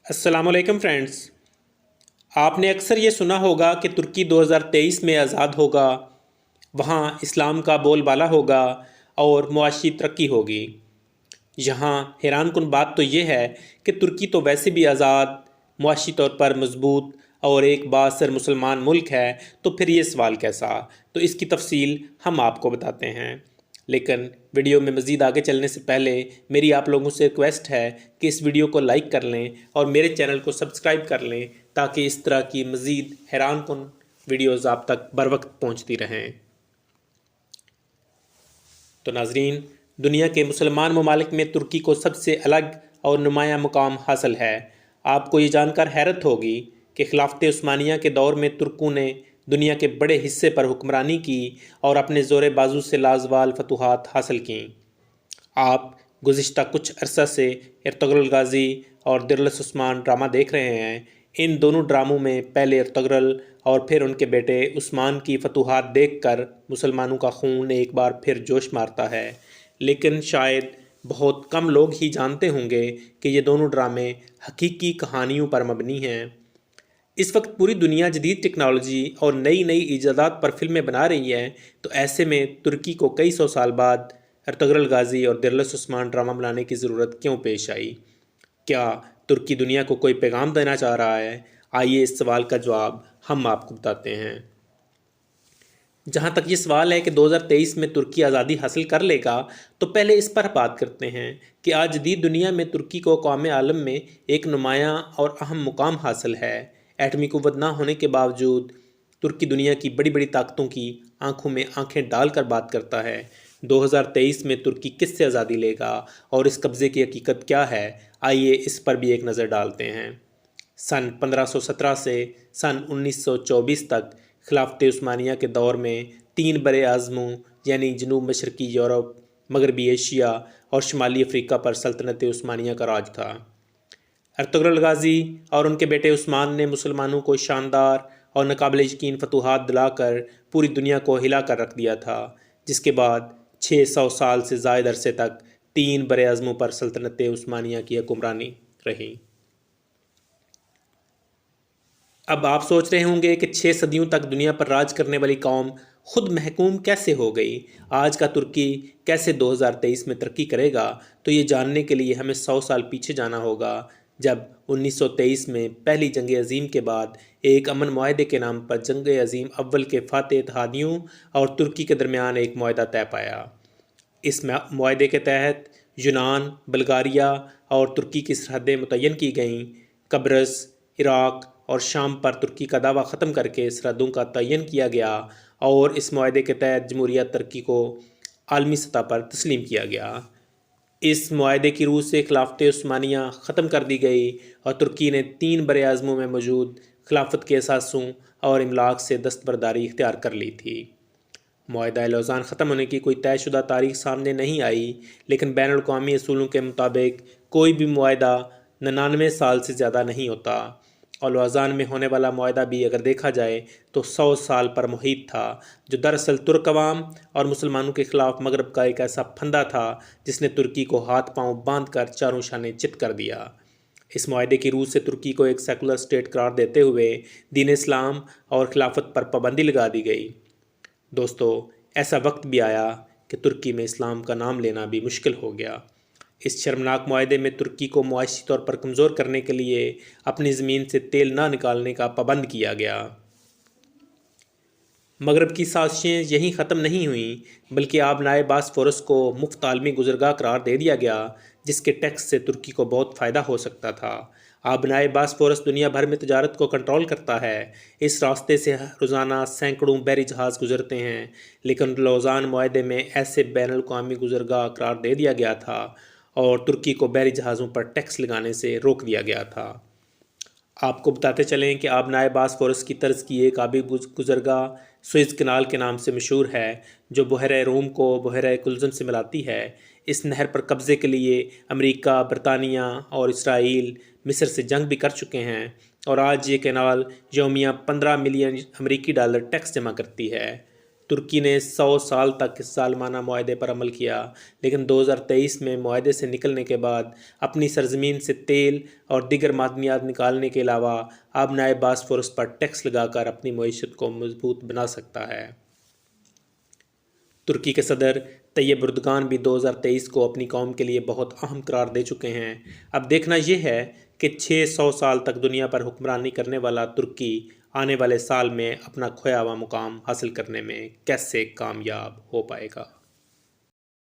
अस्सलाम वालेकुम फ्रेंड्स। आपने अक्सर ये सुना होगा कि तुर्की 2023 में आज़ाद होगा, वहाँ इस्लाम का बोलबाला होगा और मुआशी तरक्की होगी। यहाँ हैरानकुन बात तो ये है कि तुर्की तो वैसे भी आज़ाद, मुआशी तौर पर मजबूत और एक बाअसर मुसलमान मुल्क है, तो फिर ये सवाल कैसा? तो इसकी तफसील हम आपको बताते हैं। लेकिन वीडियो में मज़ीद आगे चलने से पहले मेरी आप लोगों से रिक्वेस्ट है कि इस वीडियो को लाइक कर लें और मेरे चैनल को सब्सक्राइब कर लें, ताकि इस तरह की मज़ीद हैरानकुन वीडियोज़ आप तक बर वक्त पहुँचती रहें। तो नाजरीन, दुनिया के मुसलमान ममालिक में तुर्की को सबसे अलग और नुमाया मुकाम हासिल है। आपको ये जानकर हैरत होगी कि खिलाफत उस्मानिया के दौर में तुर्कों ने दुनिया के बड़े हिस्से पर हुक्मरानी की और अपने ज़ोर बाजू से लाजवाल फतूहात हासिल की। आप गुज़िश्ता कुछ अरसा से इर्तुगरुल गाज़ी और दिरलस उस्मान ड्रामा देख रहे हैं। इन दोनों ड्रामों में पहले इर्तुगरुल और फिर उनके बेटे उस्मान की फतूहात देखकर मुसलमानों का खून एक बार फिर जोश मारता है। लेकिन शायद बहुत कम लोग ही जानते होंगे कि ये दोनों ड्रामे हकीकी कहानियों पर मबनी हैं। इस वक्त पूरी दुनिया जदीद टेक्नोलॉजी और नई नई ईजादात पर फिल्में बना रही है, तो ऐसे में तुर्की को कई सौ साल बाद अर्तुगरुल गाज़ी और दिरलस उस्मान ड्रामा बनाने की ज़रूरत क्यों पेश आई? क्या तुर्की दुनिया को कोई पैगाम देना चाह रहा है? आइए इस सवाल का जवाब हम आपको बताते हैं। जहाँ तक ये सवाल है कि 2023 में तुर्की आज़ादी हासिल कर लेगा, तो पहले इस पर बात करते हैं कि आज जदीद दुनिया में तुर्की को कौम आलम में एक नुमाया और अहम मुकाम हासिल है। एटमी क़ुव्वत ना होने के बावजूद तुर्की दुनिया की बड़ी बड़ी ताकतों की आंखों में आंखें डालकर बात करता है। 2023 में तुर्की किस से आज़ादी लेगा और इस कब्ज़े की हकीकत क्या है? आइए इस पर भी एक नज़र डालते हैं। सन 1517 से सन 1924 तक खिलाफत उस्मानिया के दौर में तीन बड़े आज़मों यानी जनूब मशरक़ी यूरोप, मगरबी एशिया और शुमाली अफ्रीका पर सल्तनत उस्मानिया का राज था। अर्तुगरुल गाज़ी और उनके बेटे उस्मान ने मुसलमानों को शानदार और नाकाबिल यकीन फतूहात दिलाकर पूरी दुनिया को हिला कर रख दिया था, जिसके बाद 600 साल से ज़ायद अरसे तक तीन बड़े आज़मों पर सल्तनत उस्मानिया की हुक्मरानी रही। अब आप सोच रहे होंगे कि 6 सदियों तक दुनिया पर राज करने वाली कौम खुद महकूम कैसे हो गई? आज का तुर्की कैसे 2023 में तरक्की करेगा? तो ये जानने के लिए हमें 100 साल पीछे जाना होगा, जब 1923 में पहली जंग अज़ीम के बाद एक अमन मुआहदे के नाम पर जंग अज़ीम अव्वल के फ़ातह इत्तेहादियों और तुर्की के दरमियान एक मुआहदा तय पाया। इस मुआहदे के तहत यूनान, बल्गारिया और तुर्की की सरहदें मुतय्यन की गईं। कब्रस, इराक़ और शाम पर तुर्की का दावा ख़त्म करके सरहदों का तयन किया गया और इस मुआहदे के तहत जमहूरियत तुर्की को आलमी सतह पर तस्लीम किया गया। इस मुआहदे की रूह से खिलाफत उस्मानिया ख़त्म कर दी गई और तुर्की ने तीन बड़े आज़मों में मौजूद खिलाफत के असासों और इमलाक से दस्तबरदारी इख्तियार कर ली थी। मुआहदा लौज़ान ख़त्म होने की कोई तयशुदा तारीख सामने नहीं आई, लेकिन बैनुल अक़वामी असूलों के मुताबिक कोई भी मुआहदा 99 साल से ज़्यादा नहीं होता, और लौज़ान में होने वाला मुआहदा भी अगर देखा जाए तो 100 साल पर मुहित था, जो दरअसल तुर्क अवाम और मुसलमानों के ख़िलाफ़ मगरब का एक ऐसा फंदा था जिसने तुर्की को हाथ पांव बांध कर चारों शाने चित कर दिया। इस मुआहदे की रूह से तुर्की को एक सेकुलर स्टेट करार देते हुए दीन इस्लाम और खिलाफत पर पाबंदी लगा दी गई। दोस्तों, ऐसा वक्त भी आया कि तुर्की में इस्लाम का नाम लेना भी मुश्किल हो गया। इस शर्मनाक मुआहदे में तुर्की को मुआशी तौर पर कमज़ोर करने के लिए अपनी ज़मीन से तेल ना निकालने का पाबंद किया गया। मगरब की साजिशें यहीं ख़त्म नहीं हुईं, बल्कि आबनाए बासफोरस को मुफ्त आलमी गुज़रगाह करार दे दिया गया, जिसके टैक्स से तुर्की को बहुत फ़ायदा हो सकता था। आबनाए बासफोरस दुनिया भर में तजारत को कंट्रोल करता है। इस रास्ते से रोज़ाना सैकड़ों बहरी जहाज़ गुजरते हैं, लेकिन लौज़ान मुआहदे में ऐसे बैनुल अक़वामी गुज़रगाह करार दे दिया गया था और तुर्की को बहरी जहाज़ों पर टैक्स लगाने से रोक दिया गया था। आपको बताते चलें कि आबनाए बासफोरस की तर्ज की एक आबी गुज़रगाह सुएज़ कनाल के नाम से मशहूर है, जो बहर रोम को बहर कुल्ज़म से मिलाती है। इस नहर पर कब्ज़े के लिए अमेरिका, बरतानिया और इसराइल मिस्र से जंग भी कर चुके हैं, और आज ये कैनाल यौमिया 15 मिलियन अमेरिकी डॉलर टैक्स जमा करती है। ترکی نے 100 سال تک اس ظالمانہ معاہدے پر عمل کیا، لیکن 2023 میں معاہدے سے نکلنے کے بعد اپنی سرزمین سے تیل اور دیگر معدنیات نکالنے کے علاوہ اب نئے باسفورس پر ٹیکس لگا کر اپنی معیشت کو مضبوط بنا سکتا ہے۔ ترکی کے صدر طیب اردگان بھی 2023 کو اپنی قوم کے لیے بہت اہم قرار دے چکے ہیں۔ اب دیکھنا یہ ہے کہ 600 سال تک دنیا پر حکمرانی کرنے والا ترکی آنے والے سال میں اپنا کھویا ہوا مقام حاصل کرنے میں کیسے کامیاب ہو پائے گا۔